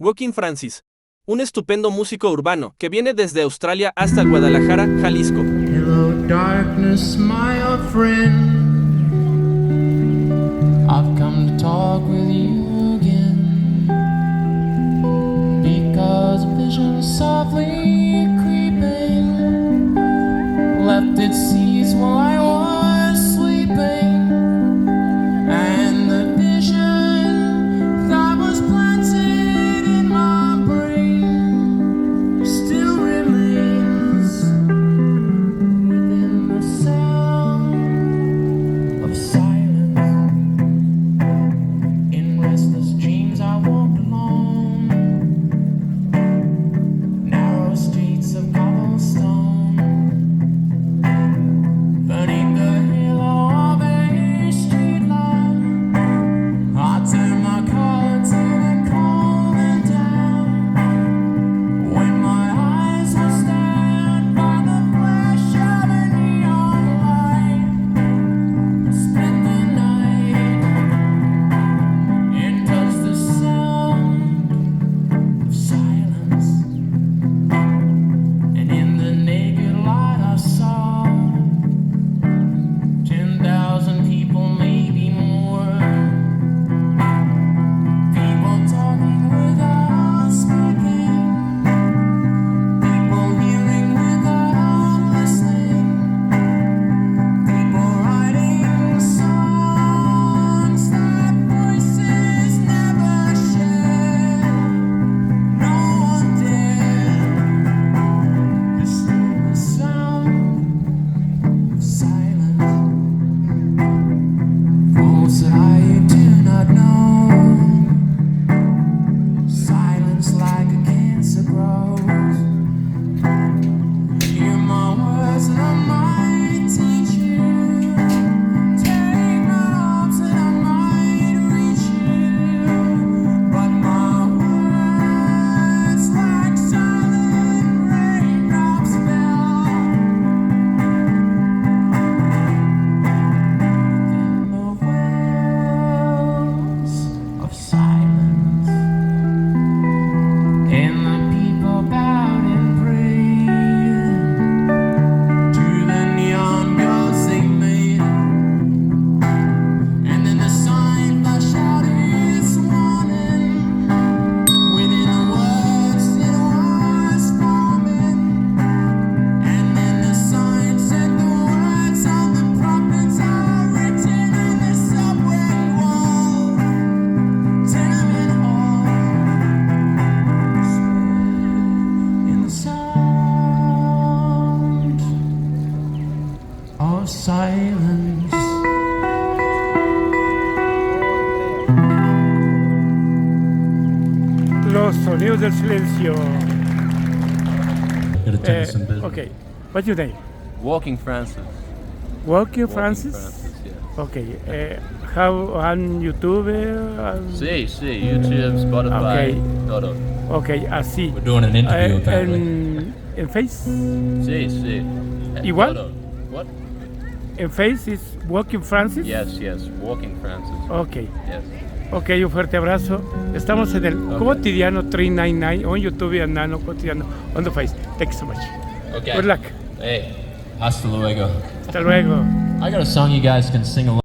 Walking Francis, un estupendo músico urbano que viene desde Australia hasta Guadalajara, Jalisco. Hello darkness, my old friend. I've come to talk with you again, because a vision softly creeping left its seeds while I was sleeping, and the vision that was planted in my brain still remains within the sound of silence. In restless dreams I walked alone, narrow streets of cobblestone, beneath the halo of a street lamp. I turned my collar to the cold and damp, when my eyes were stared by the flash of a neon light. I spent the night and touched the sound of silence, and in the naked light I saw 10,000 people, maybe more. People talking without speaking, people hearing without listening, people writing songs that voices never shared. No one dared disturb the sound of silence. Fools that I do not know, silence like a cancer grows. Hear my words and I might teach you, take my arms and I might reach you, but my words like silent raindrops fell within the wells of silence, and the people bowed and prayed to the neon gods they made, and then the sign flashed out its warning within the words it was forming, and then the sign said the words of the prophets are written in the subway wall, tenement hall, in the sound of silence. Los Sonidos del Silencio. Gotta tell some business. Okay, what's your name? Walking Francis. Walking Walking Francis? yeah. Okay, how on YouTube? Sí, YouTube, Spotify, Okay. todo. Okay, así. We're doing an interview apparently. En Face? Sí. Igual? Todo. What? En Face is Walking Francis? Yes, Walking Francis. Okay. Yes. Ok, un fuerte abrazo. Estamos en el Cotidiano 399 on YouTube and Nano Cotidiano on the Face. Thank you so much. Okay. Good luck. Hey, hasta luego. Hasta luego. I got a song you guys can sing along.